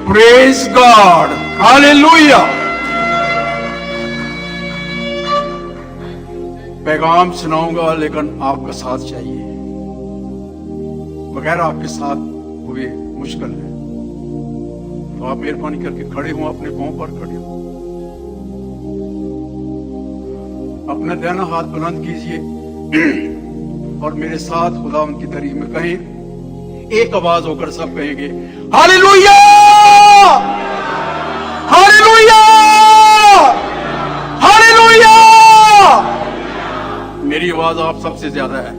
Praise God, hallelujah. पैगाम सुनाऊंगा लेकिन आपका साथ चाहिए, बगैर आपके साथ हुए मुश्किल है। तो आप मेहरबानी करके खड़े हो, अपने पांव पर खड़े हो, अपना दाहिना हाथ बुलंद कीजिए और मेरे साथ खुदा उनकी तारीफ में कहें। एक आवाज होकर सब कहेंगे हालेलुया, हालेलुया, हालेलुया। मेरी आवाज आप सबसे ज्यादा है,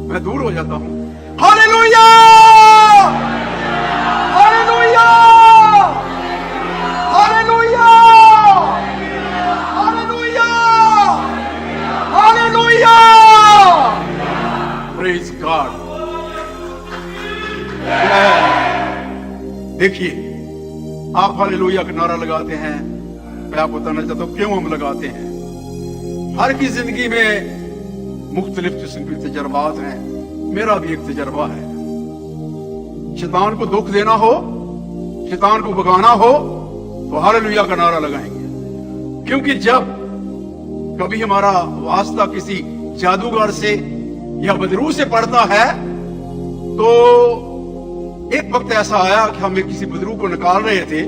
मैं दूर हो जाता हूं। Hallelujah, hallelujah, hallelujah, hallelujah, hallelujah. Praise God. देखिए, आप हालेलुया का नारा लगाते हैं, मैं आपको बताना चाहता हूं क्यों हम लगाते हैं। हर की जिंदगी में मुख्तलिफ किस्म के तजर्बात हैं, मेरा भी एक तजर्बा है। शैतान को दुख देना हो, शैतान को भगाना हो तो हालेलुया का नारा लगाएंगे, क्योंकि जब कभी हमारा वास्ता किसी जादूगर से या बदरू से पड़ता है तो एक वक्त ऐसा आया कि हमें किसी बदरू को निकाल रहे थे।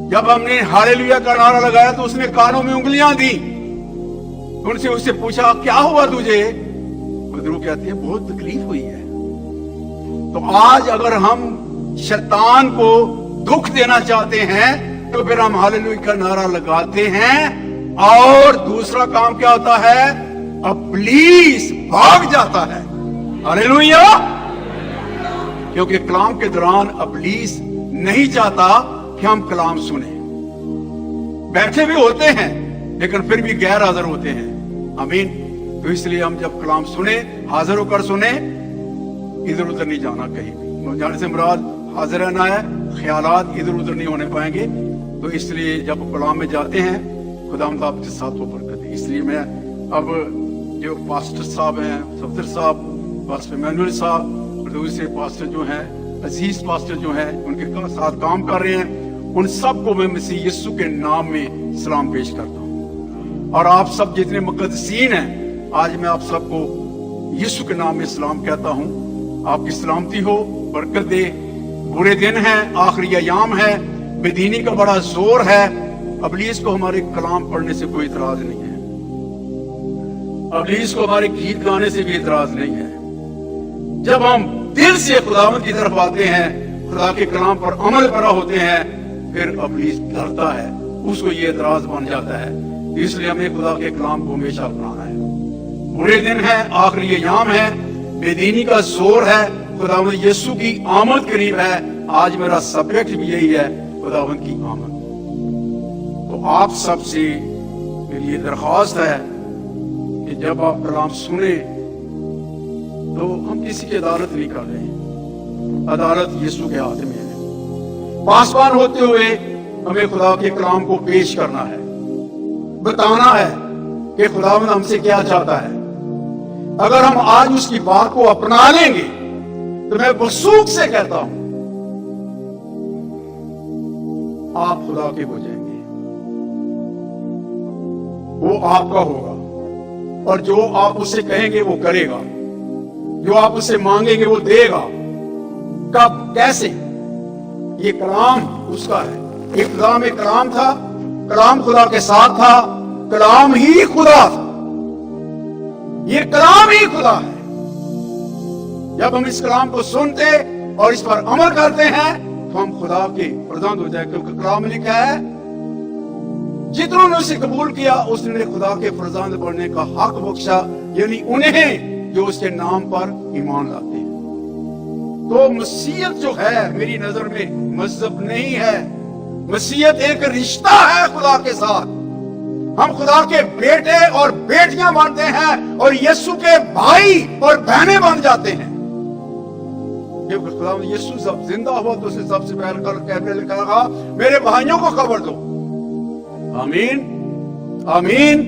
जब हमने हालेलुया का नारा लगाया तो उसने कानों में उंगलियां दी। उनसे उससे पूछा क्या हुआ तुझे? बदरू कहती है बहुत तकलीफ हुई है। तो आज अगर हम शैतान को दुख देना चाहते हैं तो फिर हम हालेलुया का नारा लगाते हैं। और दूसरा काम क्या होता है? इब्लीस भाग जाता है। हालेलुया। क्योंकि कलाम के दौरान इब्लीस नहीं चाहता कि हम कलाम सुने। बैठे भी होते हैं लेकिन फिर भी गैर हाजिर होते हैं। आमीन। तो इसलिए हम जब कलाम सुने, हाजिर होकर सुने, इधर उधर नहीं जाना कहीं भी। जाने से मुराद हाजिर रहना है, ख्यालात इधर उधर नहीं होने पाएंगे। तो इसलिए जब कलाम में जाते हैं खुदावंद आपके साथ वो बरकत है। इसलिए मैं अब जो पास्टर साहब हैं, सफदर साहब, पास्टर मैनुअल साहब और दूसरे पास्टर जो हैं, अजीज पास्टर जो हैं, उनके साथ काम कर रहे हैं, उन सबको मैं मसीह यीशु के नाम में सलाम पेश करता हूँ। और आप सब जितने मुकद्दसीन हैं, आज मैं आप सबको यीशु के नाम में सलाम कहता हूँ। आपकी सलामती हो, बरकत दे। बुरे दिन हैं, आखिरी अयाम है, बेदीनी का बड़ा जोर है। इब्लीस को हमारे कलाम पढ़ने से कोई इतराज नहीं है, इब्लीस को हमारे गीत गाने से भी इतराज नहीं है। जब हम दिल से खुदावंद की तरफ आते हैं, खुदा के कलाम पर अमल करा होते हैं, फिर इब्लीस डरता है, उसको ये इतराज बन जाता है। इसलिए हमें खुदा के कलाम को हमेशा अपनाना है। बुरे दिन है, आखिरी अयाम है, बेदीनी का जोर है, खुदावंद यीशु की आमद करीब है। आज मेरा सब्जेक्ट भी यही है, खुदावंद की आमद। तो आप सबसे मेरी ये दरख्वास्त है कि जब आप कलाम सुने तो हम किसी की अदालत नहीं कर रहे, अदालत यीशु के हाथ में है। पासबान होते हुए हमें खुदा के कलाम को पेश करना है, बताना है कि खुदावंद हमसे क्या चाहता है। अगर हम आज उसकी बात को अपना लेंगे तो मैं वसूख से कहता हूं आप खुदा के हो जाएंगे। वो आपका होगा और जो आप उससे कहेंगे वो करेगा, जो आप उससे मांगेंगे वो देगा। कब, कैसे? ये कलाम उसका है। ये खुदा में कलाम था, कलाम खुदा के साथ था, कलाम ही खुदा था। ये कलाम ही खुदा है। जब हम इस कलाम को सुनते और इस पर अमल करते हैं तो हम खुदा के फरजंद हो जाए, क्योंकि कलाम में लिखा है जितनों ने उसे कबूल किया उसने खुदा के फरजंद बनने का हक बख्शा, यानी उन्हें जो उसके नाम पर ईमान लाते हैं। तो मसीहत जो है मेरी नजर में मजहब नहीं है, मसीहत एक रिश्ता है खुदा के साथ। हम खुदा के बेटे और बेटियां बनते हैं और यीशु के भाई और बहनें बन जाते हैं। क्योंकि खुदा यीशु जब जिंदा हुआ तो उसने सबसे पहले कहा मेरे भाइयों को खबर दो। आमीन, आमीन,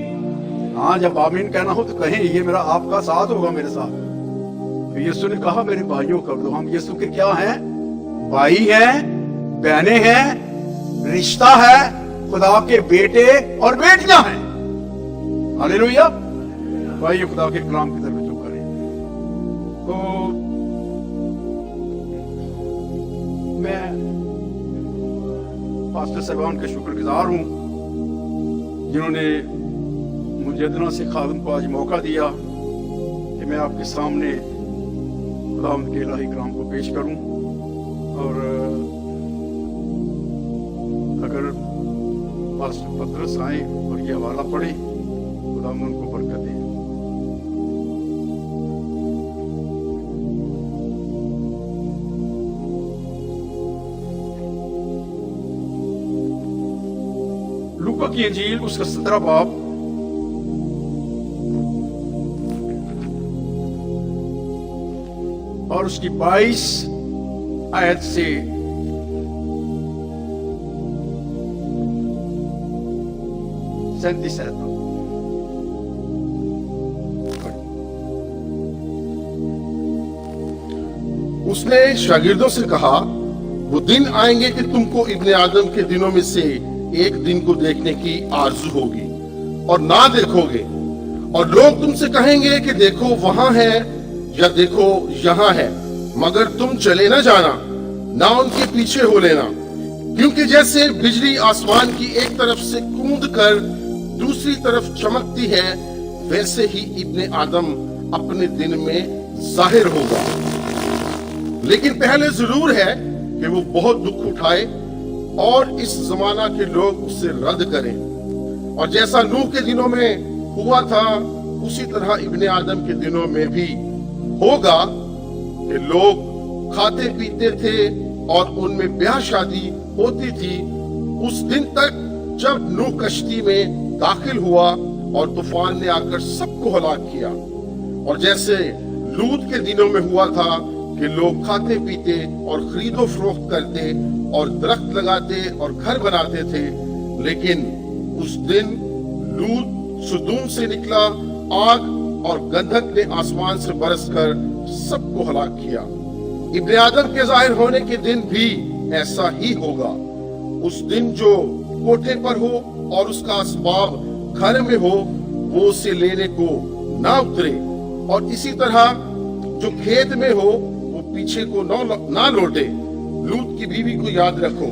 हाँ, जब आमीन कहना हो तो कहें, ये मेरा आपका साथ होगा मेरे साथ। तो यीशु ने कहा मेरे भाइयों कर दो। हम यीशु के क्या हैं? भाई हैं, बहनें हैं, रिश्ता है, खुदा के बेटे और बेटियां हैं। हालेलुया। भाई खुदा के कलाम की तरफ रुजू करें। तो मैं पास्टर साहबान का शुक्रगुजार हूं जिन्होंने मुझे इतना से खादम को आज मौका दिया कि मैं आपके सामने खुदावंद के इलाही कलाम को पेश करूं। और अगर पास्टर पतरस आए और ये हवाला पढ़े, खुदावंद उनको बरकत दे। लूका की इंजील उसका 17 बाब और उसकी 22 आयत से 37 तक। उसने शागिर्दों से कहा, वो दिन आएंगे कि तुमको इब्ने आदम के दिनों में से एक दिन को देखने की आरज़ू होगी और ना देखोगे, और लोग तुमसे कहेंगे कि देखो वहां है या देखो यहाँ है, मगर तुम चले ना जाना, ना उनके पीछे हो लेना। क्योंकि जैसे बिजली आसमान की एक तरफ से कूद कर दूसरी तरफ चमकती है, वैसे ही इब्ने आदम अपने दिन में जाहिर होगा। लेकिन पहले जरूर है कि वो बहुत दुख उठाए और इस जमाना के लोग उसे रद्द करें। और जैसा नूह के दिनों में हुआ था, उसी तरह इब्ने आदम के दिनों में भी होगा कि लोग खाते पीते थे और उनमें ब्याह शादी होती थी, उस दिन तक जब नूह कश्ती में दाखिल हुआ और तूफान ने आकर सबको हलाक किया। और जैसे लूत के दिनों में हुआ था कि लोग खाते पीते और खरीदो फरोख्त करते और दरख्त लगाते और घर बनाते थे, लेकिन उस दिन लूत सुदूम से निकला, आग और गंधक ने आसमान से बरसकर सबको हलाक किया। इब्ने आदम के जाहिर होने के दिन भी ऐसा ही होगा। उस दिन जो कोठे पर हो और उसका असबाब घर में हो, वो उसे लेने को ना उतरे, और इसी तरह जो खेत में हो वो पीछे को ना लौटे। लूत की बीवी को याद रखो,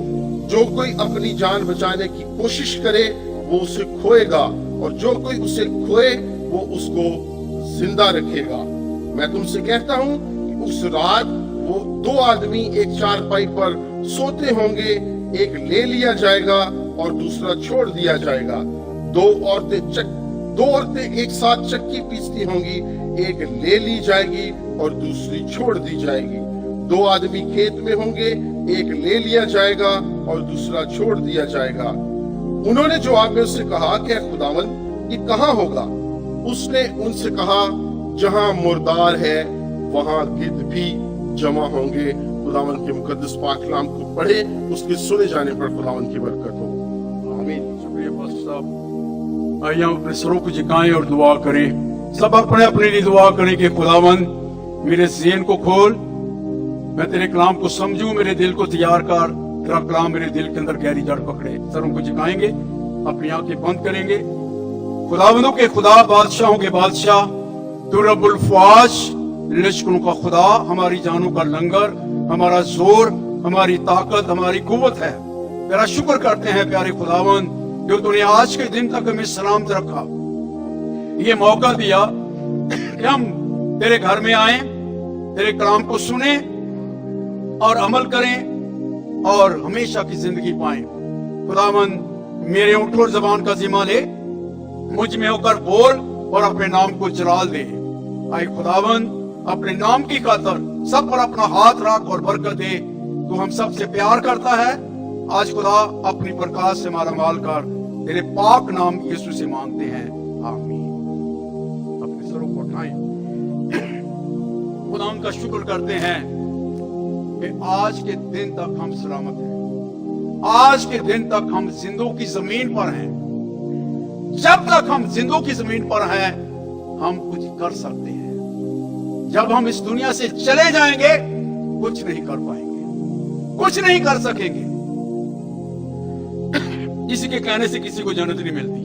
जो कोई अपनी जान बचाने की कोशिश करे वो उसे खोएगा, और जो कोई उसे खोए वो उसको जिंदा रखेगा। मैं तुमसे कहता हूँ कि उस रात वो 2 आदमी एक चारपाई पर सोते होंगे, एक ले लिया जाएगा और दूसरा छोड़ दिया जाएगा। 2 औरतें एक साथ चक्की पीसती होंगी, एक ले ली जाएगी और दूसरी छोड़ दी जाएगी। 2 आदमी खेत में होंगे, एक ले लिया जाएगा और दूसरा छोड़ दिया जाएगा। उन्होंने जवाब में उससे कहा कि खुदावंद ये कहाँ होगा? उसने उनसे कहा, जहां मुर्दार है वहां गिद्ध भी जमा होंगे। खुदावंद के मुकद्दस पाक कलाम को पढ़े, उसके सुने जाने पर खुदावंद की बरकत हो। आमीन। शुक्रिया पास्टर साहब। आइए हम अपने सरों को झुकाएं और दुआ करें। सब अपने अपने लिए दुआ करें कि खुदावंद मेरे ज़हन को खोल, मैं तेरे कलाम को समझूं, मेरे दिल को तैयार कर, तेरा कलाम मेरे दिल के अंदर गहरी जड़ पकड़े। सरों को झुकाएंगे, अपनी आंखें बंद करेंगे। खुदावंदों के खुदा, बादशाहों के बादशाह, तू रब्बुल फ़ाश, लिश्कों का खुदा, हमारी जानों का लंगर, हमारा जोर, हमारी ताकत, हमारी कुव्वत है। तेरा शुक्र करते हैं प्यारे खुदावंद, जो तूने आज के दिन तक हमें सलामत रखा, ये मौका दिया कि हम तेरे घर में आए, तेरे कलाम को सुने और अमल करें और हमेशा की जिंदगी पाएं। खुदावंद मेरे होंठ और ज़बान का जिम्मा ले, मुझ में होकर बोल और अपने नाम को जलाल दे। आए खुदावंद, अपने नाम की खातिर सब पर अपना हाथ रख और बरकत दे। तू हम सब से प्यार करता है। आज खुदा अपनी प्रकाश से माला माल कर, तेरे पाक नाम यीशु से मांगते हैं, आमीन। अपने सरों को उठाएं, खुदा का शुक्र करते हैं कि आज के दिन तक हम सलामत हैं, आज के दिन तक हम जिंदों की जमीन पर हैं। जब तक हम जिंदों की जमीन पर हैं हम कुछ कर सकते हैं। जब हम इस दुनिया से चले जाएंगे कुछ नहीं कर पाएंगे, कुछ नहीं कर सकेंगे। किसी के कहने से किसी को जन्नत नहीं मिलती,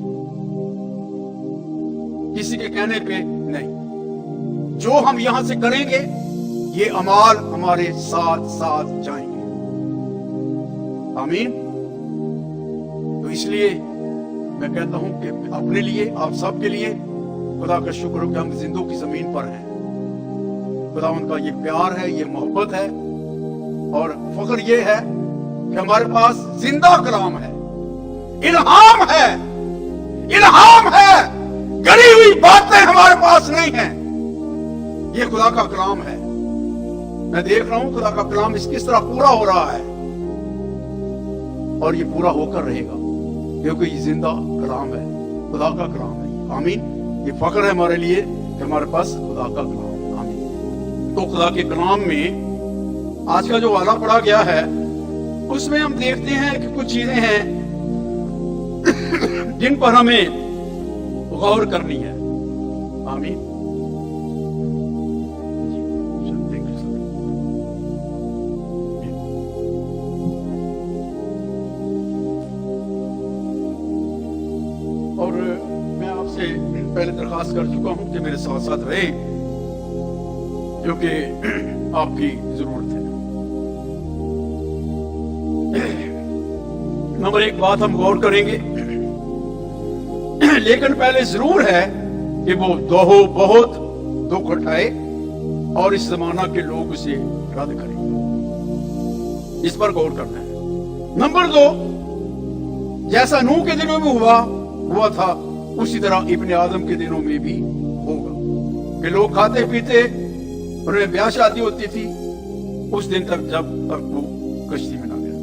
किसी के कहने पे नहीं। जो हम यहां से करेंगे ये अमाल हमारे साथ साथ जाएंगे। आमीन। तो इसलिए मैं कहता हूं कि अपने लिए, आप सबके लिए खुदा का शुक्र हो कि हम जिंदों की जमीन पर हैं। खुदा उनका ये प्यार है, ये मोहब्बत है और फख्र ये है कि हमारे पास जिंदा कलाम है, इल्हाम है, इल्हाम है। गढ़ी हुई बातें हमारे पास नहीं है, ये खुदा का कलाम है। मैं देख रहा हूं खुदा का कलाम किस तरह पूरा हो रहा है और ये पूरा होकर रहेगा क्योंकि ये जिंदा कलाम है, खुदा का कलाम है। आमीन। ये फख्र है हमारे लिए कि हमारे पास खुदा का कलाम है। आमीन। तो खुदा के कलाम में आज का जो वाला पढ़ा गया है उसमें हम देखते हैं कि कुछ चीजें हैं जिन पर हमें गौर करनी है। आमीन। और मैं आपसे पहले दरखास्त कर चुका हूं कि मेरे साथ साथ रहे क्योंकि आपकी जरूरत है। नंबर एक बात हम गौर करेंगे, लेकिन पहले जरूर है कि वो बहुत दुख उठाए और इस जमाना के लोग उसे रद्द करें। इस पर गौर करना है। नंबर दो, जैसा नूह के दिनों में हुआ था उसी तरह इब्ने आदम के दिनों में भी होगा कि लोग खाते पीते, उन्हें ब्याह शादी होती थी उस दिन तक जब तक वो कश्ती में ना गया।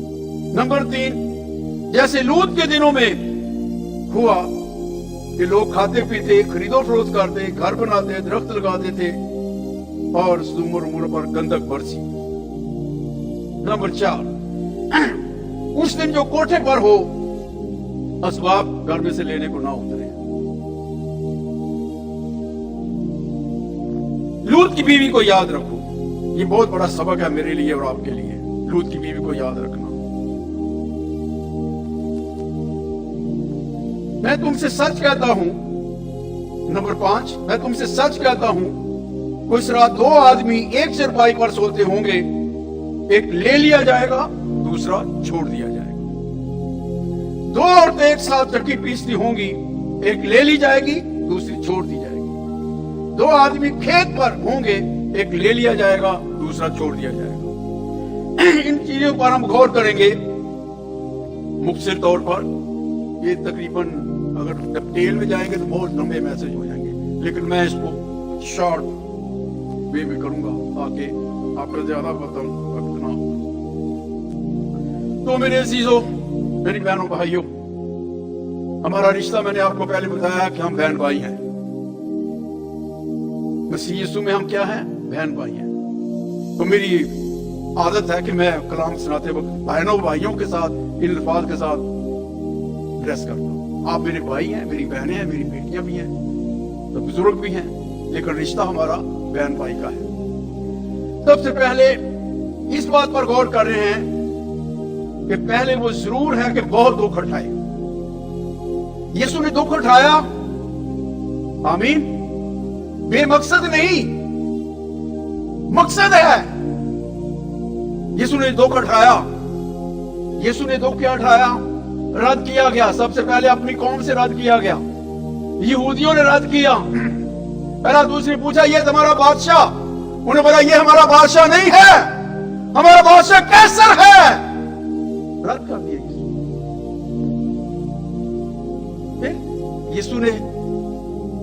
नंबर तीन, जैसे लूत के दिनों में हुआ कि लोग खाते पीते, खरीदो फरोख्त करते, घर बनाते, दरख्त लगाते थे और उम्र पर गंदक बरसी। नंबर चार, उस दिन जो कोठे पर हो असबाब घर में से लेने को ना उतरे। लूत की बीवी को याद रखो, ये बहुत बड़ा सबक है मेरे लिए और आपके लिए। लूत की बीवी को याद रखना। मैं तुमसे सच कहता हूं, नंबर 5, मैं तुमसे सच कहता हूं उस रात 2 आदमी एक चरपाई पर सोते होंगे, एक ले लिया जाएगा, दूसरा छोड़ दिया जाएगा। 2 औरतें एक साथ चक्की पीसती होंगी, एक ले ली जाएगी, दूसरी छोड़ दी जाएगी। 2 आदमी खेत पर होंगे, एक ले लिया जाएगा, दूसरा छोड़ दिया जाएगा। इन चीजों पर हम गौर करेंगे मुख्तसर तौर पर। ये तकरीबन अगर डिटेल में जाएंगे तो बहुत लंबे मैसेज हो जाएंगे, लेकिन मैं इसको शॉर्ट वे में करूंगा ताकि आपका ज्यादा वक्त ना हो। तो मेरे अजीजों, मेरी बहनों भाइयों, हमारा रिश्ता मैंने आपको पहले बताया कि हम बहन भाई हैं। मसीह यीशु में हम क्या हैं? बहन भाई हैं। तो मेरी आदत है कि मैं कलाम सुनाते वक्त बहनों भाइयों के साथ इन अल्फाज के साथ ड्रेस करता हूं। आप मेरे भाई हैं, मेरी बहनें हैं, मेरी बेटियां भी हैं, तो बुजुर्ग भी हैं, लेकिन रिश्ता हमारा बहन भाई का है। सबसे पहले इस बात पर गौर कर रहे हैं कि पहले वो जरूर है कि बहुत दुख उठाए। यीशु ने दुख उठाया, आमीन, बेमकसद नहीं, मकसद है। यीशु ने दुख उठाया। यीशु ने दुख क्या उठाया? रद्द किया गया। सबसे पहले अपनी कौम से रद्द किया गया, यहूदियों ने रद्द किया। पहला दूसरी पूछा, ये तुम्हारा बादशाह? उन्हें बोला, ये हमारा बादशाह नहीं है, हमारा बादशाह कैसर है। रद्द कर दिया यीशु। यीशु ने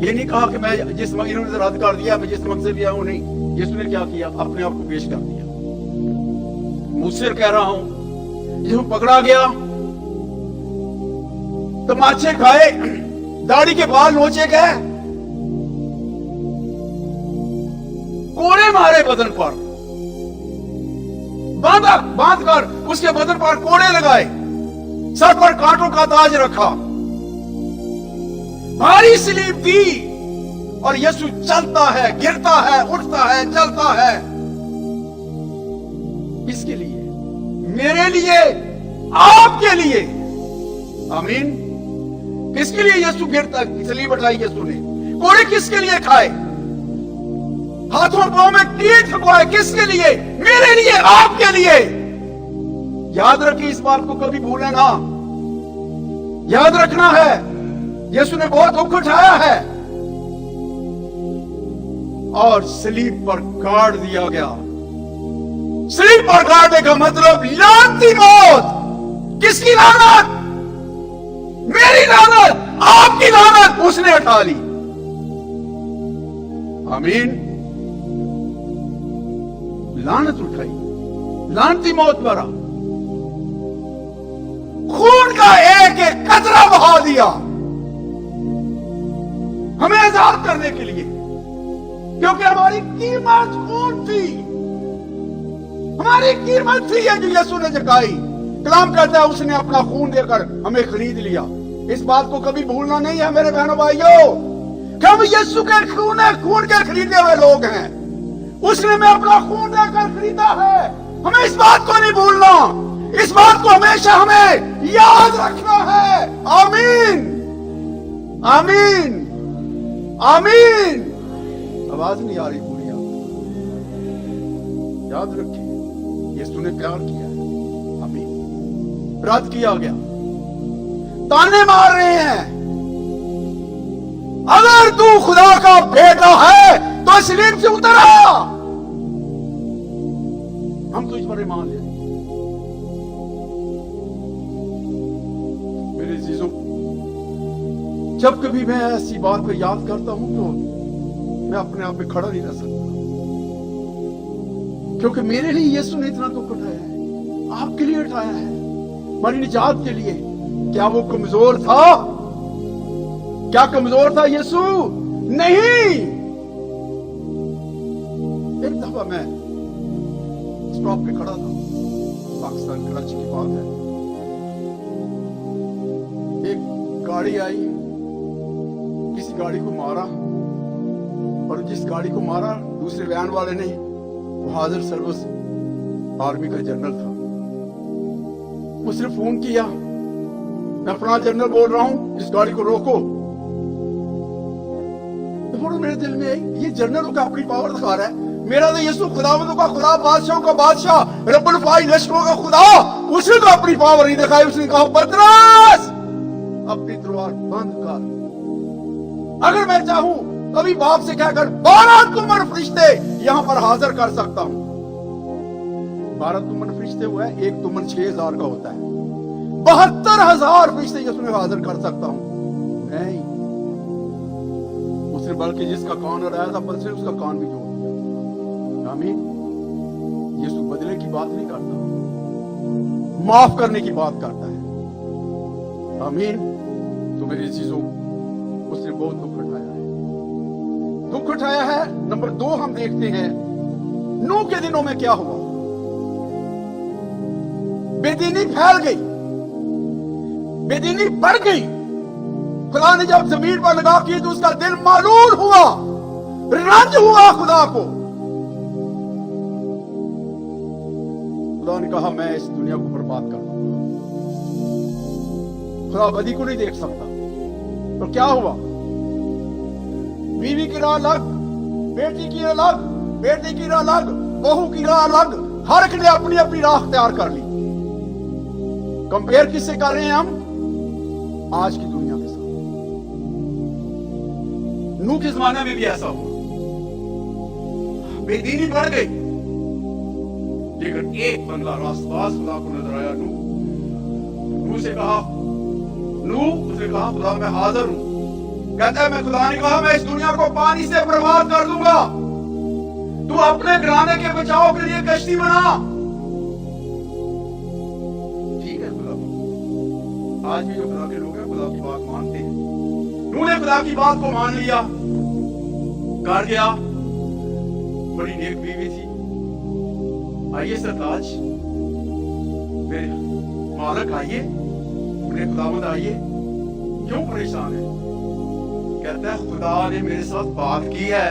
ये नहीं कहा कि मैं जिस इन्होंने रद्द कर दिया, मैं जिस मकसद से आया हूं, नहीं। यीशु ने क्या किया? अपने आप को पेश कर दिया। मुझसे कह रहा हूं, जिसको पकड़ा गया, तमाचे खाए, दाढ़ी के बाल नोचे गए, कोड़े मारे बदन पर, बांध कर उसके बदन पर कोड़े लगाए, सर पर कांटों का ताज रखा। भारी सलीब दी और यीशु चलता है, गिरता है, उठता है, चलता है। किसके लिए? मेरे लिए, आपके लिए। आमीन। किसके लिए यीशु गिरता, सलीब उठाई यीशु ने? कोड़े किसके लिए खाए? हाथों पांव में कील ठुकवाए किसके लिए? मेरे लिए, आपके लिए। याद रखिए, इस बात को कभी भूलें ना। याद रखना है, यीशु ने बहुत दुख उठाया है और सलीब पर गाड़ दिया गया। सलीब पर गाड़ने का मतलब लानती मौत। किसकी लानत? मेरी लानत, आपकी लानत उसने उठा ली। आमीन। लानत उठाई, लानती मौत मरा, खून का एक एक कतरा बहा दिया हमें आजाद करने के लिए, क्योंकि हमारी कीमत खून थी। हमारी कीमत थी ये जो यीशु ने चुकाई। कलाम कहता है उसने अपना खून देकर हमें खरीद लिया। इस बात को कभी भूलना नहीं है मेरे बहनों भाइयों, कि हम यीशु के खून के खरीदे हुए लोग हैं। उसने हमें अपना खून देकर खरीदा है। हमें इस बात को नहीं भूलना, इस बात को हमेशा हमें याद रखना है। आमीन, आमीन, आमीन। आवाज नहीं आ रही पूरी? याद रखिए, यीशु ने प्यार किया है। आमीन। रद्द किया गया, ताने मार रहे हैं, अगर तू खुदा का बेटा है तो सलीब से उतर आ। हम तो इस पर ईमान ले। मेरे अजीजों, जब कभी मैं ऐसी बात को याद करता हूं तो मैं अपने आप में खड़ा नहीं रह सकता, क्योंकि मेरे लिए यीशु ने इतना दुख उठाया है, आपके लिए उठाया है, हमारी निजात के लिए। क्या वो कमजोर था? क्या कमजोर था यीशु? नहीं। एक दफा मैं स्टॉप पे खड़ा था, पाकिस्तान कराची की बात है। एक गाड़ी आई, किसी गाड़ी को मारा, और जिस गाड़ी को मारा दूसरे वैन वाले ने, वो हाजिर सर्विस आर्मी का जनरल था। उसने फोन किया, मैं फलां जनरल बोल रहा हूं, इस गाड़ी को रोको। तो मेरे दिल में आई, ये जनरल का अपनी पावर दिखा रहा है। मेरा तो यीशु खुदावंदों का खुदा, बादशाहों का बादशाह, रब्बुल फाइल लश्करों का खुदा, उसने तो अपनी पावर नहीं दिखाई। उसने कहा, पतरस अपनी तलवार बंद कर। अगर मैं चाहूं कभी बाप से कहकर 12 तुमन फरिश्ते यहां पर हाजिर कर सकता हूं। 12 तुमन फरिश्ते हुआ है, एक तुमन 6000 का होता है। 72,000 फरिश्ते यीशु ने हाजिर कर सकता हूं। नहीं, उसने बल्कि जिसका कान अड़ाया था बल्कि उसका कान भी जोड़ दिया। आमीन। यीशु बदले की बात नहीं करता, माफ करने की बात करता है। आमीन। तो मेरी चीजों, उसने बहुत दुख उठाया है, दुख उठाया है। नंबर 2 हम देखते हैं नूह के दिनों में क्या हुआ। बेदीनी फैल गई, बेदीनी बढ़ गई। खुदा ने जब जमीन पर निगाह की तो उसका दिल मालूल हुआ, रंज हुआ खुदा को। खुदा ने कहा, मैं इस दुनिया को बर्बाद कर दूंगा। खुदा बदी को नहीं देख सकता। तो क्या हुआ? बीवी की राह अलग, बेटी की अलग, बेटे की राह अलग, बहू की राह अलग। हर एक ने अपनी अपनी राह तैयार कर ली। कंपेयर किससे कर रहे हैं हम? आज की दुनिया के साथ। नूह के जमाने में भी ऐसा हुआ, बेदीनी बढ़ गई, लेकिन एक बंदा रास्तबाज खुदा को नजर आया। नूह से कहा, नूह उसने कहा, खुदा मैं हाजिर हूं। कहता है, मैं खुदा ने कहा, मैं इस दुनिया को पानी से बर्बाद कर दूंगा, तू अपने घराने के बचाव के लिए कश्ती बना। ठीक है खुदा। आज भी जो खुदा के लोग हैं खुदा की बात मानते हैं। नूह ने खुदा की बात को मान लिया, कर गया। बड़ी नेक बीवी थी। आइए सरताज, मेरे मालक आइए, मेरे खुदावंद आइए, क्यों परेशान है? कहता है खुदा ने मेरे साथ बात की है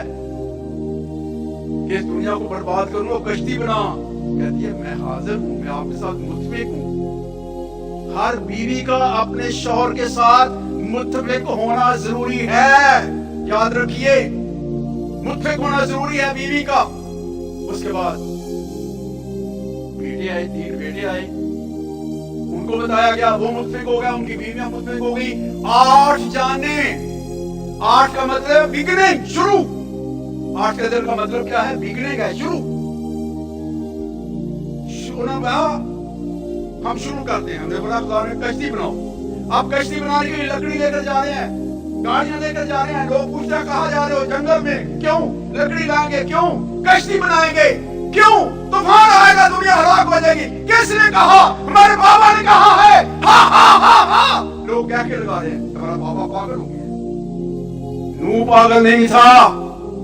कि इस दुनिया को बर्बाद करूं, कश्ती बना। कहती है मैं हाजिर हूं, मैं आपके साथ मुत्तफिक हूं। हर बीवी का अपने शौहर के साथ मुत्तफिक होना जरूरी है, याद रखिए, मुत्तफिक होना जरूरी है बीवी का। उसके बाद बेटे आए, 3 बेटे आए, उनको बताया गया, वो मुत्तफिक हो गया, उनकी बीवियां मुत्तफिक हो गई। 8 जाने, 8 का मतलब बिगनिंग, शुरू। 8 के दिन का मतलब क्या है? बिगनिंग है, शुरू। हम शुरू करते हैं, हमने बोला खुदा ने कश्ती बनाओ। आप कश्ती बनाने के लिए लकड़ी लेकर जा रहे हैं, गाड़ियां लेकर जा रहे हैं। लोग पूछते हैं कहाँ जा रहे हो? जंगल में। क्यों? लकड़ी लाएंगे। क्यों? कश्ती बनाएंगे। क्यों? तूफान आएगा, दुनिया हलाक हो जाएगी। किसने कहा? हमारे बाबा ने कहा है। हा हा हा हा। लोग क्या के लगा रहे हैं? हमारा बाबा पागल हो गया। नूह पागल नहीं था।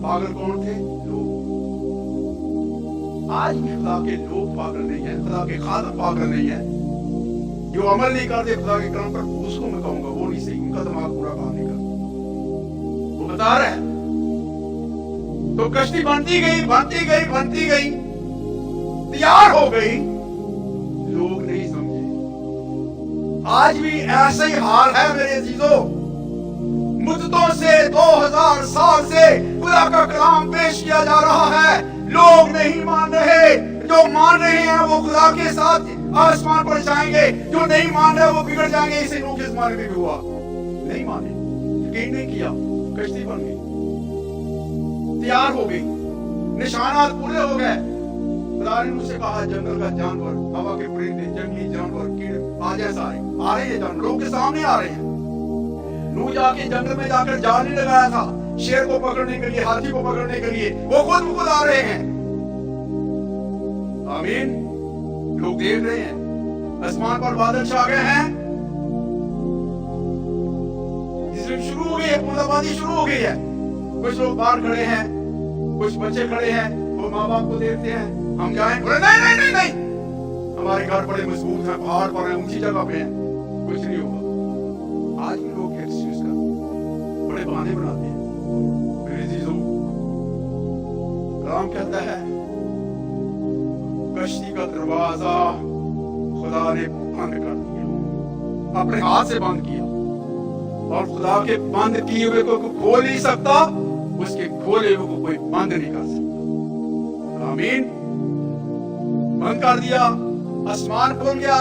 पागल कौन थे? लोग। आज भी खुदा के लोग पागल नहीं है, खुदा के खादम पागल नहीं है। जो अमल नहीं करते खुदा के काम पर, उसको मैं कहूंगा वो नहीं सही, उनका दिमाग पूरा काम नहीं करता। वो बता रहे हैं। तो कश्ती बनती गई, बनती गई, बनती गई, तैयार हो गई, लोग नहीं समझे। आज भी ऐसा ही हाल है मेरे अजीजों। मुद्दतों से 2000 साल से खुदा का कलाम पेश किया जा रहा है, लोग नहीं मान रहे। जो मान रहे हैं वो खुदा के साथ आसमान पर जाएंगे, जो नहीं मान रहे वो बिगड़ जाएंगे। इसे नूह के ज़माने में भी हुआ, नहीं माने, यकीन नहीं किया, कश्ती बन गई, तैयार हो गई, निशानात पूरे हो गए। खुदा ने मुझसे कहा जंगल का जानवर, हवा के परिंदे, जंगली जानवर, कीड़े आ जाए, सारे आ रहे हैं, जानवर लोगों के सामने आ रहे हैं। नूह जाके जंगल में जाकर जाल नहीं लगाया था शेर को पकड़ने के लिए, हाथी को पकड़ने के लिए, वो खुद आ रहे हैं। आमीन। लोग देख रहे हैं, आसमान पर बादल छा गए हैं, शुरू हो गई है, बूंदाबांदी शुरू हो गई है। कुछ लोग बाहर खड़े हैं, कुछ बच्चे खड़े हैं, वो माँ बाप को देखते हैं, हम जाएं? बोले नहीं नहीं नहीं नहीं, हमारे घर बड़े मजबूत हैं, पहाड़ पर हैं, ऊंची जगह पे हैं, कुछ नहीं होगा। आज भी लोग एक्सक्यूज करते, बड़े बहाने बनाते हैं। मेरे अजीजों, कलाम कहता है कश्ती का दरवाजा खुदा ने बंद कर दिया, अपने हाथ से बंद किया। और खुदा के बंद किए हुए को खोल नहीं सकता, उसके खोले हुए को कोई बंद नहीं कर सकता। आमीन। बंद कर दिया, आसमान खोल गया,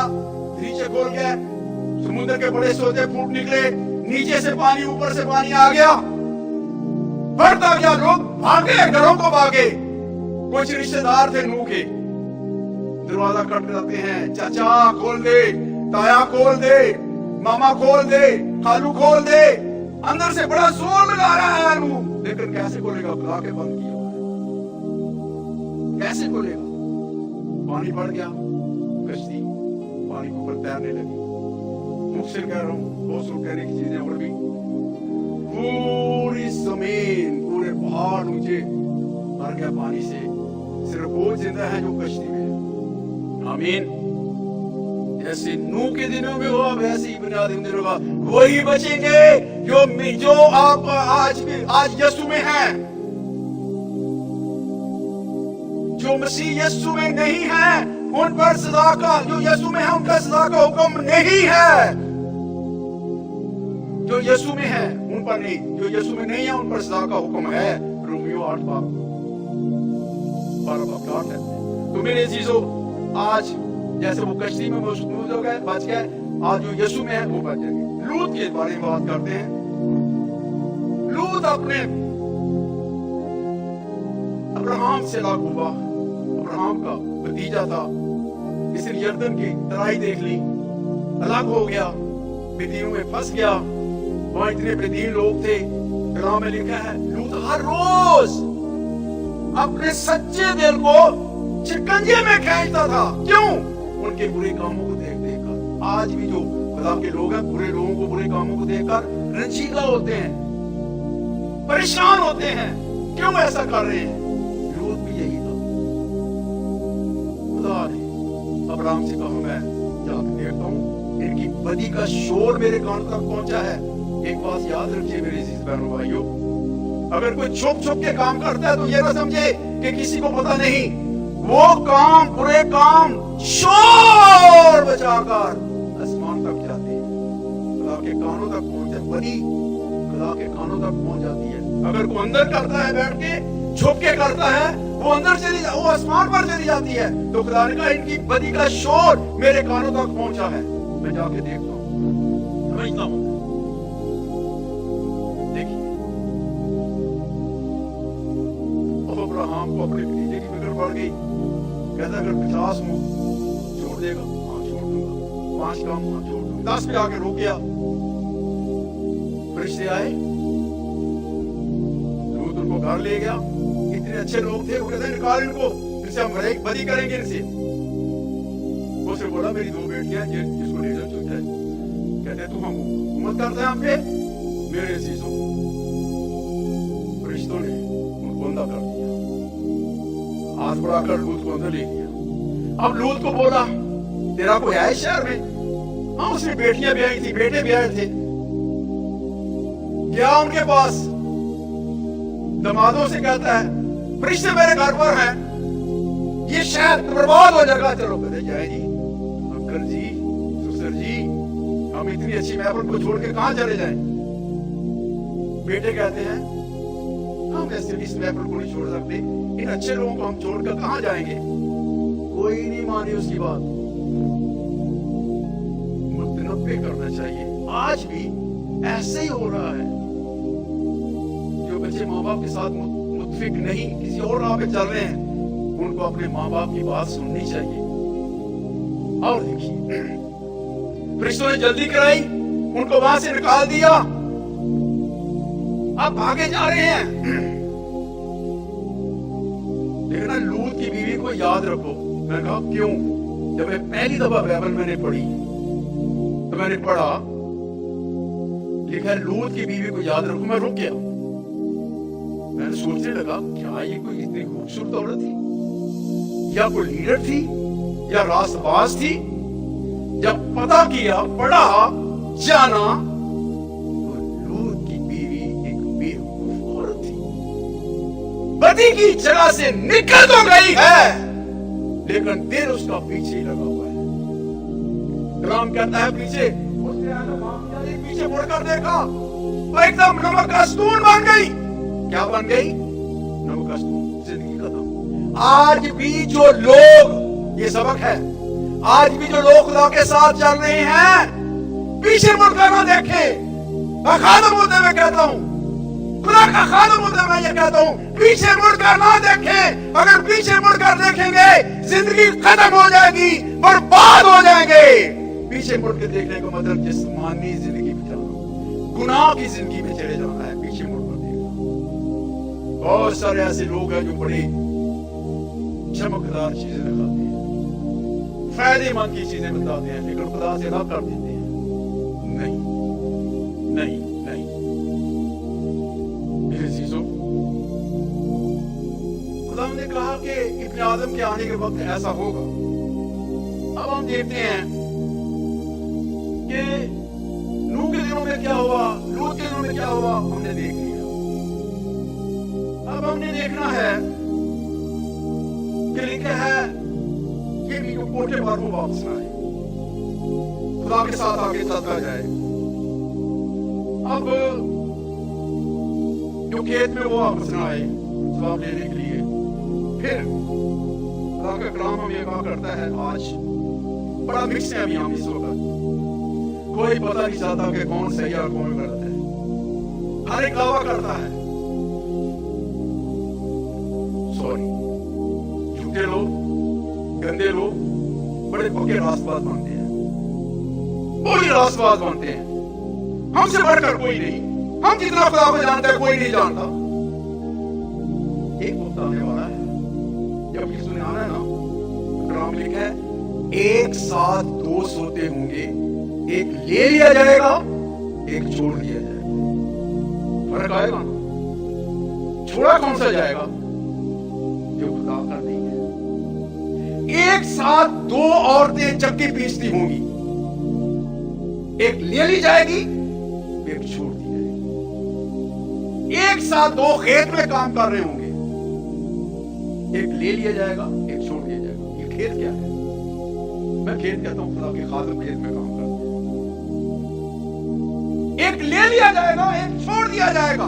नीचे खोल गया, समुद्र के बड़े सोते फूट निकले, नीचे से पानी, ऊपर से पानी आ गया, बढ़ता गया। लोग भागे, घरों को भागे। कुछ रिश्तेदार थे नूह के, दरवाजा खटखटाते हैं, चाचा खोल दे, ताया खोल दे, मामा खोल दे, खालू खोल दे। अंदर से बड़ा जोर लगा रहा है नूह, लेकिन कैसे खोलेगा? खुदा के बंद किया, कैसे खोलेगा? पानी बढ़ गया, कश्ती पानी के ऊपर तैरने लगी। मुझसे कह रहा हूं, बहुत लोग कहने की चीजें और भी, पूरी जमीन, पूरे पहाड़ नीचे भर गया पानी से, सिर्फ वो जिंदा है जो कश्ती में है। आमीन। जैसे नूह के दिनों में हुआ, वैसे ही बुनियादी दिनों का वही बचेंगे जो आप आज यीशु में हैं। जो मसीह यीशु में नहीं है, उन पर सजा का, जो यीशु में है उनका सजा का हुक्म नहीं है। जो यीशु में है उन पर नहीं, जो यीशु में नहीं है उन पर सजा का हुक्म है। रोमियो 8:12 है। तो मेरे अजीजों, आज जैसे वो कश्ती में मौजूद हो गए, बच गए, आज जो यीशु में है वो बच जाएंगे। लूत के बारे में बात करते हैं। लूत अपने अब्राहम से अलग हुआ, अब्राहम का भतीजा था। इसने यरदन की तराई देख ली, अलग हो गया, बेदियों में फंस गया। वहां इतने बेदीन लोग थे, कलाम में लिखा है लूत हर रोज अपने सच्चे दिल को शिकंजे में खींचता था। क्यों? उनके बुरे कामों को देख कर। आज भी जो खुदा के लोग हैं, बुरे लोगों को बुरे कामों को देखकर रंजीदा होते हैं, परेशान होते हैं, क्यों ऐसा कर रहे हैं? लूत भी यही था। खुदा ने अब्राहम से कहा मैं जाकर देखता हूं, इनकी बदी का शोर मेरे कान तक पहुंचा है, एक बात याद रखिए मेरे अजीज बहनों भाइयों, अगर कोई छुप छुप के काम करता है तो ये ना समझे कि किसी को पता नहीं। वो काम, बुरे काम शोर बजाकर आसमान तक जाते हैं, खुदा के कानों तक पहुंचते, बड़ी खुदा के कानों तक पहुंच जाती है। अगर कोई अंदर करता है, बैठ के छुप के करता है, वो अंदर वो आसमान पर चली जाती है। तो खुदा ने कहा इनकी बदी का शोर मेरे कानों तक पहुंचा है, मैं जाके देखता हूं, समझता हूं। देखिए अब्राहम को अपने भतीजे की फिक्र पड़ गई। कहता अगर 50 मुंह छोड़ देगा, हाँ छोड़ दूंगा, 5 काम हाँ छोड़ दूंगा, 10 पे आके रुक गया। फरिश्ते आए, लूत उनको घर ले गया। इतने अच्छे लोग थे, वो कहते निकाल इनको, इनसे हम बदी करेंगे इनसे। उसने बोला मेरी 2 बेटियां जिसको ले जाओ चल जाए। कहते तुम हुकूमत करते हैं हम पे, मेरे अजीजों फरिश्तों ने उनको अंधा कर दिया, हाथ बढ़ाकर लूत को अंदर ले लिया। अब लूत को बोला तेरा कोई है शहर में? हाँ उसने बेटियां भी आई थी, बेटे भी आए थे। क्या उनके पास दमादों से कहता है फरिश्ते मेरे घर पर हैं, ये शहर बर्बाद हो जाएगा। चलो कहते जाए जी, अंकल जी, ससुर जी, हम इतनी अच्छी महफिल को छोड़ के कहां चले जाएं? बेटे कहते हैं हम ऐसे भी इस महफिल को नहीं छोड़ सकते, इन अच्छे लोगों को हम छोड़कर कहां जाएंगे? कोई नहीं मानी उसकी बात। मुतनब्बे करना चाहिए। आज भी ऐसे ही हो रहा है। जो बच्चे माँ बाप के साथ मुतफिक नहीं, किसी और राह पे चल रहे हैं, उनको अपने माँ बाप की बात सुननी चाहिए। और देखिए फरिश्तों ने जल्दी कराई, उनको वहां से निकाल दिया। अब भागे जा रहे हैं। लेकिन लूत की बीवी को याद रखो। मैंने कहा क्यों? जब मैं पहली दफा बाइबल मैंने पढ़ी तो मैंने पढ़ा लिखा है लूत की बीवी को याद रखो। मैं रुक गया, मैंने सोचने लगा क्या ये कोई इतनी खूबसूरत औरत थी, या कोई लीडर थी, या रास्तबाज थी? जब पता किया, पढ़ा, जाना, तो लूत की बीवी एक बेवकूफ औरत थी। बदी की जगह से निकल तो गई है, लेकिन दिल उसका पीछे ही लगा हुआ है। कलाम कहता है पीछे पीछे मुड़कर देखा, वो एकदम नमकस्तून बन गई। क्या बन गई? नमकस्तून, जिंदगी खत्म। आज भी जो लोग, ये सबक है, आज भी जो लोग खुदा के साथ चल रहे हैं, पीछे मुड़कर ना देखे। मैं खादम होते मैं कहता हूं, खुदा का खादम होते मैं ये कहता हूं, पीछे मुड़कर ना देखें। अगर पीछे मुड़कर देखेंगे जिंदगी खत्म हो जाएगी, बर्बाद हो जाएंगे। पीछे मुड़ के देखने का मतलब जिस्मानी जिंदगी में चलना, गुनाह की जिंदगी में चले जाना है। पीछे मुड़कर देखना। बहुत सारे ऐसे लोग हैं जो बड़ी चमकदार चीजें दिखाते हैं, फायदेमंद की चीजें बताते हैं, लेकिन खुदा से ना कर देते हैं। नहीं नहीं नहीं मेरे चीजों, खुदा ने कहा कि इब्ने आदम के आने के वक्त ऐसा होगा। अब हम देखते हैं कि नूह के दिनों में क्या हुआ, लूत के दिनों में क्या हुआ, हमने देख लिया। अब हमने देखना है कि लिखा है ये भी कोठे पर वो वापस आए, खुदा के साथ आगे चलता जाए। अब जो खेत में वो वापस ना आए जवाब लेने के लिए, फिर खुदा का कलाम हमें कहा करता है। आज बड़ा मिक्स है अभी हम इस वक्त, कोई पता नहीं चाहता कि कौन सही और कौन गलत है। हर एक दावा करता है। सॉरी, झूठे लोग, गंदे लोग बड़े पक्के रास्तबाज बनते हैं, बड़ी रास्तबाज बनते हैं। हमसे बढ़कर कोई नहीं, हम जितना खुदा को जानते हैं कोई नहीं जानता। एक वक्त आने वाला है जब यीशु ने आना है ना, कलाम लिखा है एक साथ 2 सोते होंगे, एक ले लिया जाएगा, एक छोड़ दिया जाएगा। फर्क आएगा ना? छोड़ा कौन सा जाएगा? जो खुदा का नहीं है। एक साथ 2 औरतें चक्की पीसती होंगी, एक ले ली जाएगी, एक छोड़ दी जाएगी। एक साथ दो खेत में काम कर रहे होंगे, एक ले लिया जाएगा, एक छोड़ दिया जाएगा। ये खेत क्या है? मैं खेत कहता हूं, खुदा के खादिम खेत में काम करते हैं। एक ले लिया जाएगा, एक छोड़ दिया जाएगा।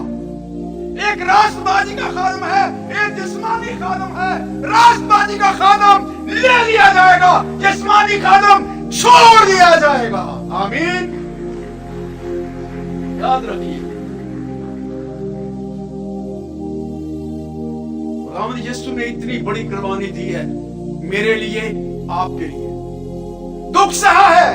एक राष्ट्रबाजी का खादम है, एक जिस्मानी खादम है। राष्ट्रबाजी का खादम ले लिया जाएगा, जिस्मानी खादम छोड़ दिया जाएगा। आमीन। याद रखिए, खुदावंद यीशु ने इतनी बड़ी कुर्बानी दी है मेरे लिए, आपके लिए। दुख सहा है,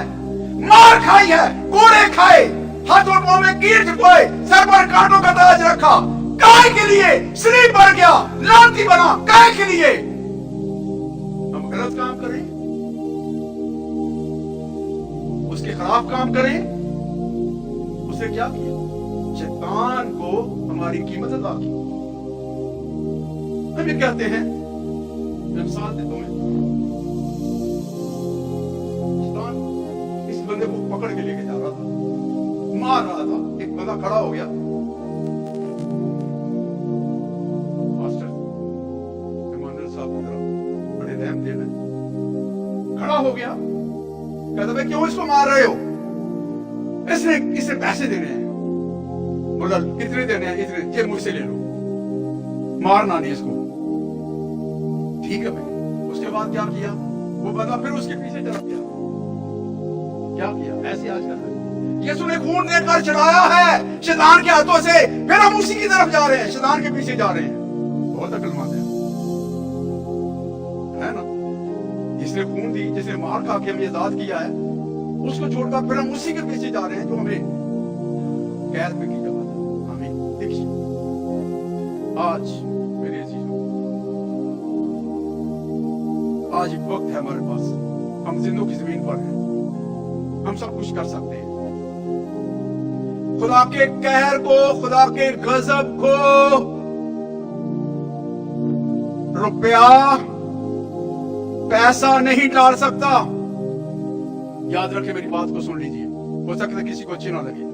मार खाई है, कोड़े खाए, हाथों पांव में कील चुकाए, सर पर कांटों का ताज रखा। काय के लिए? शरीर बढ़ गया, लांती बना। काय के लिए? हम गलत काम करें, उसके खिलाफ काम करें। उसने क्या किया? शैतान को हमारी कीमत अदा की। हम ये कहते हैं, मैं मिसाल देता हूं, शैतान इस बंदे को पकड़ के लेके जा रहा था, मार रहा था। एक बंदा खड़ा हो गया, मास्टर इमानुएल साहब की तरफ बड़े रहम देना, खड़ा हो गया, कहता भाई क्यों इसको मार रहे हो? इसे पैसे देने हैं। बोला कितने देने हैं? इतने। ये मुझसे ले लो, मारना नहीं इसको। ठीक है भाई। उसके बाद क्या किया? वो बंदा फिर उसके पीछे चला गया। क्या किया? ऐसे आज कर रहे हैं। यीशु ने खून देकर चढ़ाया है शैतान के हाथों से, फिर हम उसी की तरफ जा रहे हैं, शैतान के पीछे जा रहे हैं। बहुत अक्लमंद है ना? जिसने खून दी, जिसने मार खा के हमें आजाद किया है, उसको छोड़कर फिर हम उसी के पीछे जा रहे हैं जो हमें कैद में की जाता है। आमीन। देखिए, आज मेरे अजीजों, आज एक वक्त है हमारे पास, हम जिंदों की जमीन पर हैं, हम सब कुछ कर सकते हैं। खुदा के कहर को, खुदा के गजब को रुपया, पैसा नहीं टाल सकता। याद रखे, मेरी बात को सुन लीजिए, हो सकता है किसी को अच्छी ना लगे।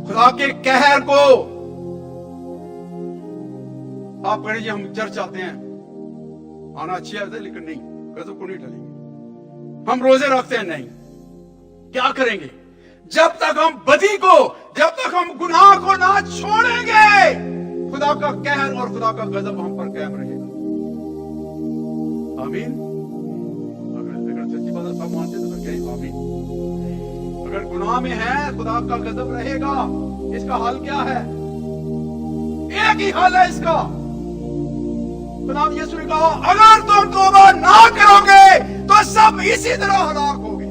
खुदा के कहर को आप कह लीजिए, हम चर्च आते हैं, आना अच्छी बात है, लेकिन नहीं, गजब को नहीं टलेंगे। हम रोजे रखते हैं, नहीं। क्या करेंगे? जब तक हम बदी को, जब तक हम गुनाह को ना छोड़ेंगे, खुदा का कहर और खुदा का गजब हम पर कायम रहेगा। आमीन। अगर सच्ची बात सब मानते तो फिर कहीं आमीन। अगर गुनाह में है, खुदा का गजब रहेगा। इसका हल क्या है? एक ही हल है इसका। खुदा यीशु ने कहा, अगर तुम तौबा ना करोगे तो सब इसी तरह हलाक होगे।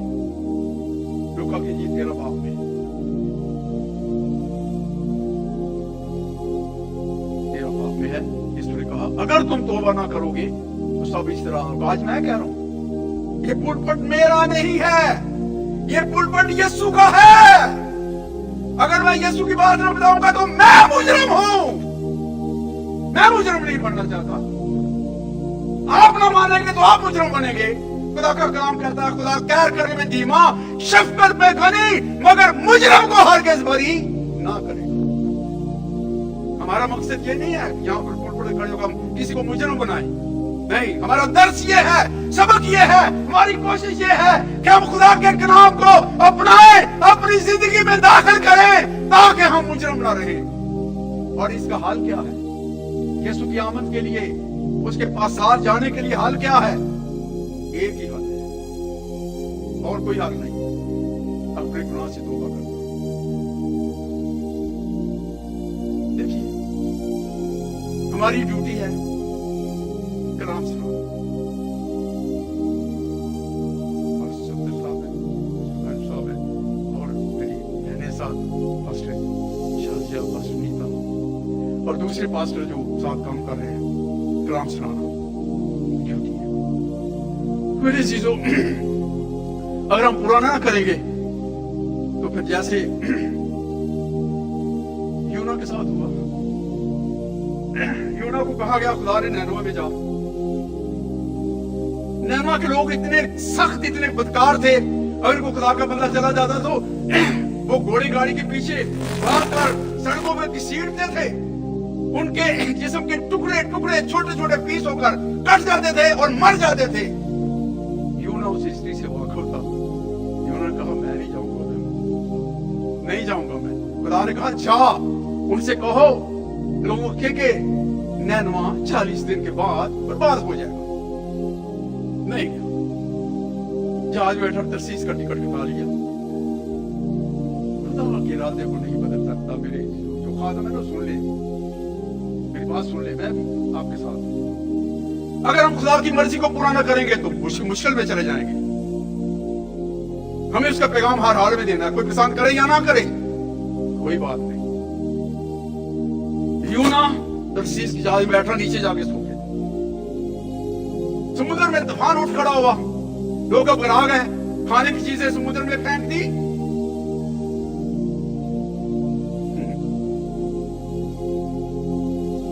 लूका की 13 बाब में, है, यीशु ने कहा, अगर तुम तौबा ना करोगे तो सब इस तरह होगा। आज मैं कह रहा हूं, ये पुलपट मेरा नहीं है, ये पुलपट यीशु का है। अगर मैं यीशु की बात न बताऊंगा तो मैं मुजरिम हूं। मैं मुजरिम नहीं बनना चाहता। आप ना मानेंगे तो आप मुजरिम बनेंगे। खुदा का कलाम कहता है, खुदा कहर करने में धीमा, शफकत में घनी, मगर मुजरिम को हरगिज़ बरी ना करे। हमारा मकसद ये नहीं है यहाँ पर पुलपट खड़े होकर हम किसी को मुजरिम बनाएं। नहीं, हमारा दर्श ये है, सबक ये है, हमारी कोशिश ये है कि हम खुदा के कलाम को अपनाएं, अपनी जिंदगी में दाखिल करें, ताकि हम मुजरिम ना रहें। और इसका हाल क्या है? यीशु की आमद के लिए, उसके पास साथ जाने के लिए हाल क्या है? एक ही हाल है, और कोई हाल नहीं। अपने गुनाह से तौबा करना। देखिए, हमारी ड्यूटी है कलाम सुनाना। और सब्द साहब है और मेरी बहनें साथ पास्टर शाजिया, पास्टर नीता और दूसरे पास्टर जो साथ काम कर रहे हैं, कलाम सुनाना ड्यूटी है। मेरे चीजों, अगर हम पूरा ना करेंगे तो फिर जैसे यूना के साथ हुआ, यूना को कहा गया खुदा ने नैनवा में जाओ। नैनवा के लोग इतने सख्त, इतने बदकार थे, अगर को खुदा का बंदा चला जाता तो वो घोड़ी गाड़ी के पीछे भागकर सड़कों में घसीटते थे, उनके जिस्म के टुकड़े टुकड़े छोटे छोटे पीस होकर कट जाते थे और मर जाते थे। यूना उस स्त्री से वाकिफ था। यूना ने कहा मैं नहीं जाऊंगा, नहीं जाऊंगा मैं। खुदा ने कहा जा, उनसे कहो लोगों के नैनवा 40 दिन के बाद बर्बाद हो जाएगा। नहीं गया, जहाज बैठा तरसीस का टिकट कटा लिया। खुदा के इरादे को नहीं बदल सकता। मेरे जो खादम है ना, सुन ले मेरी बात, सुन ले, मैं आपके साथ हूं। अगर हम खुदा की मर्जी को पूरा ना करेंगे तो मुश्किल में चले जाएंगे। हमें उसका पैगाम हर हाल में देना है, कोई पसंद करे या ना करे, कोई बात नहीं। यूना तरसीस की जहाज में बैठा, नीचे जाके सो गया। समुद्र में तूफान उठ खड़ा हुआ, लोग अब घबरा गए, खाने की चीजें समुद्र में फेंक दी।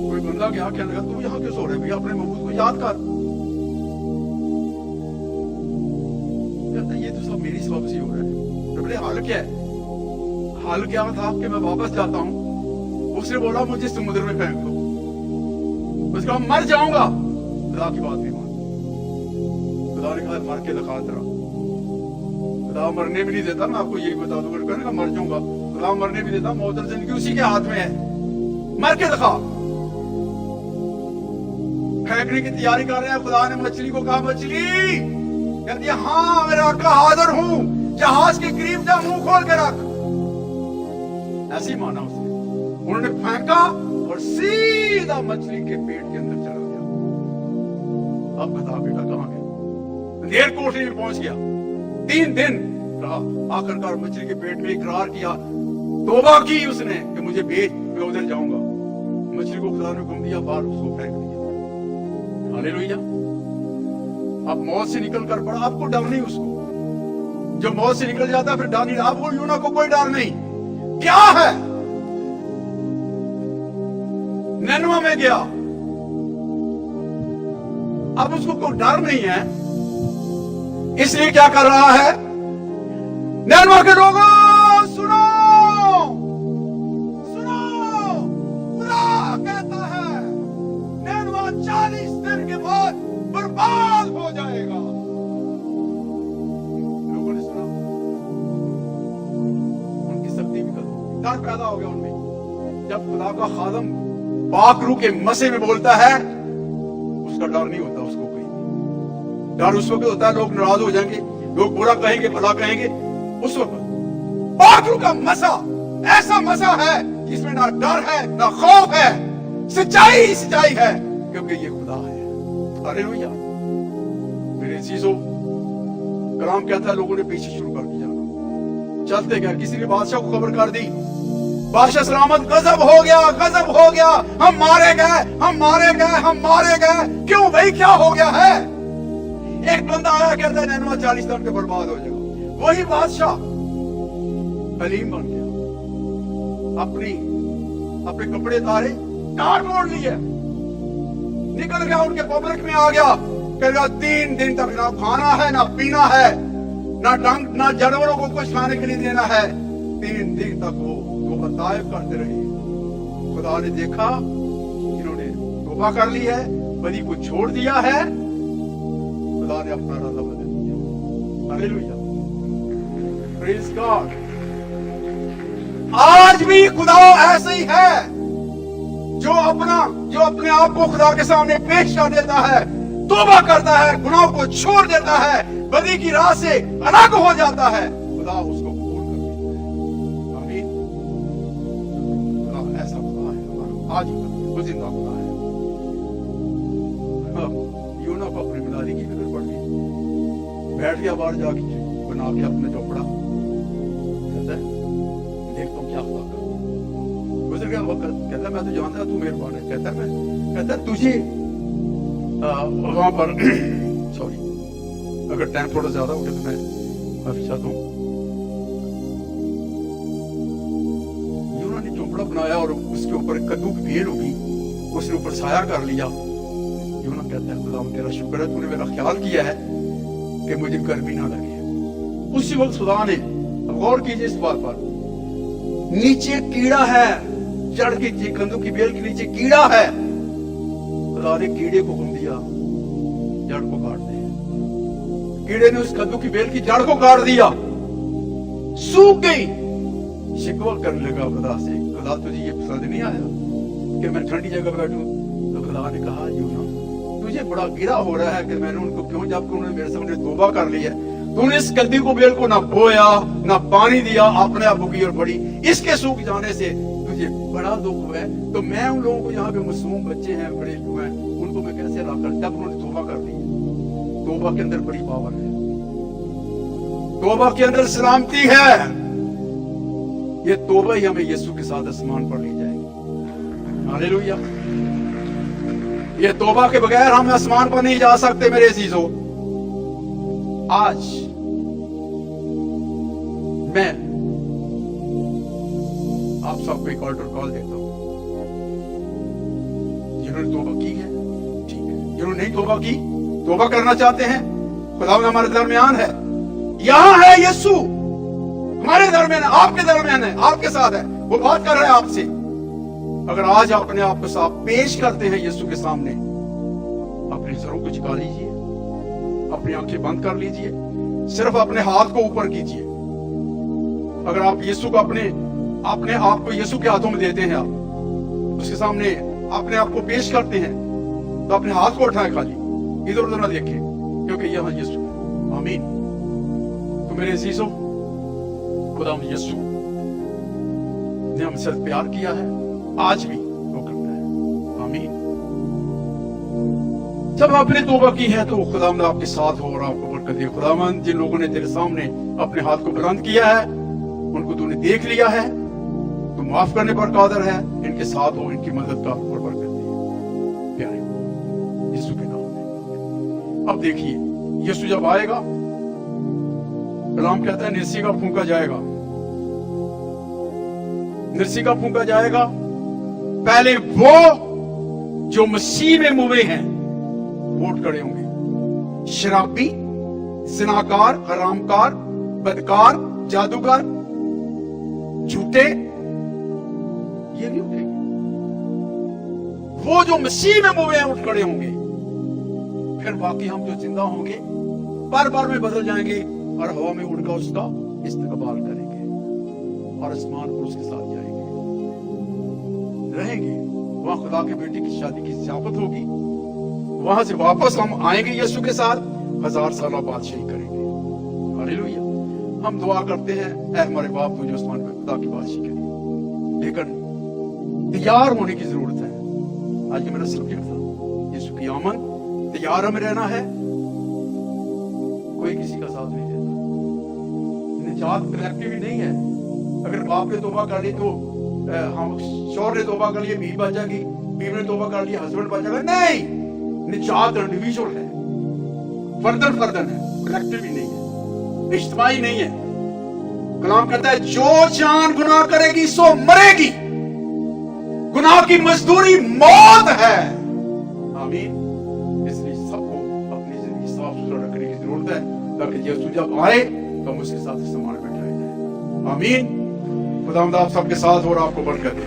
कोई बंदा क्या कहने लगा, तू यहां क्यों सो रहे भैया, अपने महबूब को याद कर। कहता ये तो सब मेरी सबब से हो रहा है। तो बोले हाल क्या है? हाल क्या था कि मैं वापस जाता हूं। उसने बोला मुझे समुद्र में फेंक दो। उसने कहा मर जाऊंगा। खुदा की बात नहीं मान। खुदा ने कहा मर के दिखा तेरा। खुदा मरने भी नहीं देता, मैं आपको यही बता दूंगा, कहने का मर जाऊंगा। खुदा मरने भी देता, मौत और जिंदगी उसी के हाथ में है। मर के दिखा। फेंकने की तैयारी कर रहे हैं। खुदा ने मछली को कहा मछली, कहती है हाँ मेरा आका हाजिर हूं, जहाज के करीब जा, मुंह खोल के रख। ऐसे ही माना उसने। उन्होंने फेंका और सीधा मछली के पेट के अंदर चला गया। अब बता बेटा कहां गया? देर कोठरी में पहुंच गया। 3 दिन रहा। आखिरकार मछली के पेट में इकरार किया, तौबा की उसने कि मुझे भेज, मैं उधर जाऊंगा। मछली को खुदा ने हुक्म दिया, बाहर उसको फेंक दिया। हालेलुया। अब मौत से निकल कर पड़ा, आपको डर नहीं उसको। जो मौत से निकल जाता है फिर डर नहीं। आपको यूना को कोई डर नहीं। क्या है? नैनवा में गया, अब उसको कोई डर नहीं है, इसलिए क्या कर रहा है? नैनवा के लोगों सुनो, सुनो, खुदा कहता है नैनवा 40 दिन के बाद बर्बाद हो जाएगा। लोगों ने सुना, उनकी सख्ती भी डर पैदा हो गया उनमें। जब खुदा का खादम पाक रूह के मसे में बोलता है, उसका डर नहीं होता उसको कोई। डर उस वक्त होता है लोग नाराज हो जाएंगे, लोग बुरा कहेंगे, भला कहेंगे। उस वक्त पाक रूह का मसा ऐसा मसा है जिसमें ना डर है ना खौफ है, सच्चाई सच्चाई है, क्योंकि ये खुदा है। हालेलुया। मेरे अजीजों, कलाम कहता है लोगों ने पीछे शुरू कर दिया, चलते गए। किसी ने बादशाह को खबर कर दी, बादशाह सलामत, गजब हो गया, गजब हो गया, हम मारे गए, हम मारे गए, हम मारे गए। क्यों भाई, क्या हो गया है? एक बंदा आया, कहता है नैनवा 40 दिन के बर्बाद हो जाएगा। वही बादशाह हलीम बन गया, अपने कपड़े तारे, टाट मोड़ लिए, निकल गया, उनके पब्लिक में आ गया। कह 3 दिन तक ना खाना है ना पीना है, ना जानवरों को कुछ खाने के लिए देना है। 3 दिन तक वो तायब करते रहे। खुदा ने देखा इन्होंने तौबा कर ली है, बदी को छोड़ दिया है, खुदा ने अपना इरादा बदल दिया। Hallelujah, praise God. आज भी खुदा ऐसे ही है, जो अपने आप को खुदा के सामने पेश कर देता है, तौबा करता है, गुनाह को छोड़ देता है, बदी की राह से अलग हो जाता है, खुदा उसको आज वो जिंदा खुदा है। यूना को अपनी मिलादी की फिक्र पड़ गई। बैठ गया बाहर जाके, बना के अपने चौपड़ा, कहता है देखता हूँ क्या खुदा कर। गुजर गया वक्त, कहता मैं तो जानता तू मेहरबान है। कहता तुझे वहां पर सॉरी, अगर टाइम थोड़ा ज्यादा हो गया तो मैं माफी चाहता हूँ। चौपड़ा बनाया और उसके ऊपर कद्दू की भेल होगी, उसने ऊपर साया कर लिया। यूना कहता है खुदा तेरा शुक्र है, तूने मेरा ख्याल किया है कि मुझे गर्मी ना लगे। उसी वक्त खुदा ने, अब गौर कीजिए इस बात पर, नीचे कीड़ा है, जड़ के कद्दू की बेल के नीचे कीड़ा है, खुदा ने कीड़े को हुक्म दिया जड़ को काट दे। कीड़े ने उस कद्दू की बेल की जड़ को काट दिया, सूख गई। शिकवा करने लगा खुदा से, खुदा तुझे ये पसंद नहीं आया कि मैं ठंडी जगह बैठूं? तो खुदा ने कहा यूना, तुझे बड़ा गिरा हो रहा है कि मैंने उनको क्यों, जबकि उन्होंने मेरे सामने तौबा कर ली है। तूने इस कद्दू को बेल को ना बोया ना पानी दिया, अपने आप उगी और बढ़ी, इसके सूख जाने से तुझे बड़ा दुख हुआ है। तो मैं उन लोगों को, यहाँ पे मासूम बच्चे हैं, बड़े लोग हैं, उनको मैं कैसे ला कर, जब उन्होंने तौबा कर ली है। तौबा के अंदर बड़ी पावर है, तौबा के अंदर सलामती है। ये तौबा ही हमें यीशु के साथ आसमान पर ले जाएगी। हालेलुया। ये तौबा के बगैर हम आसमान पर नहीं जा सकते मेरे अजीजों। आज मैं आप सबको एक ऑल्टर कॉल देता हूं। जिन्होंने तौबा की है ठीक है, जिन्होंने नहीं तौबा की, तौबा करना चाहते हैं, खुदा हमारे दरमियान है, यहां है यीशु, हमारे दरमियान है, आपके दरमियान है, आपके साथ है, वो बात कर रहे हैं आपसे। अगर आज अपने आप को साफ पेश करते हैं यीशु के सामने, अपनी सरों को झुका लीजिए, अपनी आंखें बंद कर लीजिए, सिर्फ अपने हाथ को ऊपर कीजिए। अगर आप यीशु को अपने आप को यीशु के हाथों में देते हैं, आप उसके सामने अपने आप को पेश करते हैं, तो अपने हाथ को उठाएं, खाली इधर उधर ना देखें, क्योंकि यहां यीशु है। आमीन। तो मेरे अजीजों, खुदा यीशु ने हमसे प्यार किया है, आज भी वो करता है। आमीन। जब आपने तौबा की है तो खुदावंद आपके साथ हो और आपको बरकत दे। खुदावंद, जिन लोगों ने तेरे सामने अपने हाथ को बुलंद किया है, उनको तूने देख लिया है, तू माफ करने पर कादर है, इनके साथ हो, इनकी मदद का और बरकत दे प्यारे यीशु के नाम में। अब देखिए, यीशु जब आएगा, कलाम कहता है निर्सी का फूंका जाएगा, निर्सी का फूंका जाएगा। पहले वो जो मसीह में मुए हैं वोट खड़े होंगे, शराबी, जिनाकार, हरामकार, बदकार, जादूगर, झूठे, ये नहीं उठेंगे। वो जो मसीह में मुए हैं उठ खड़े होंगे। फिर बाकी हम जो जिंदा होंगे बार बार में बदल जाएंगे और हवा में उड़कर उसका इस्तकबाल करेंगे और आसमान पर उसके साथ जाएंगे, रहेंगे। वहां खुदा के बेटे की शादी की ज़ियाफत होगी, वहां से वापस हम आएंगे यीशु के साथ, 1000 साल बादशाही करेंगे। हालेलुया। हम दुआ करते हैं, ऐ हमारे बाप तू जो आसमान में खुदा की बादशाही करे, लेकिन तैयार होने की जरूरत है। आज मेरा सब्जेक्ट था यीशु की आमद, तैयार हमें रहना है। कोई किसी का साथ नहीं देता, निजात कलेक्टिव नहीं है। अगर बाप ने तौबा कर ली तो हम शौहर ने तौबा कर लिया, बीवी बच जाएगी, बीवी ने तौबा कर लिया, हस्बैंड बच जाएगा। नहीं, निजात इंडिविजुअल है, फर्दन फर्दन है, कलेक्टिव ही नहीं है, इज्तिमाई नहीं है। कलाम कहता है जो जान गुनाह करेगी सो मरेगी, गुनाह की मजदूरी मौत है। आमीन। इसलिए सबको अपनी जिंदगी साफ सुथरा रखने की जरूरत है, ताकि यीशु जब आए तो हम उसके साथ इस्तेमाल में बैठाए जाए। आमीन। खुदावंद आप सबके साथ और आपको बरकत दे।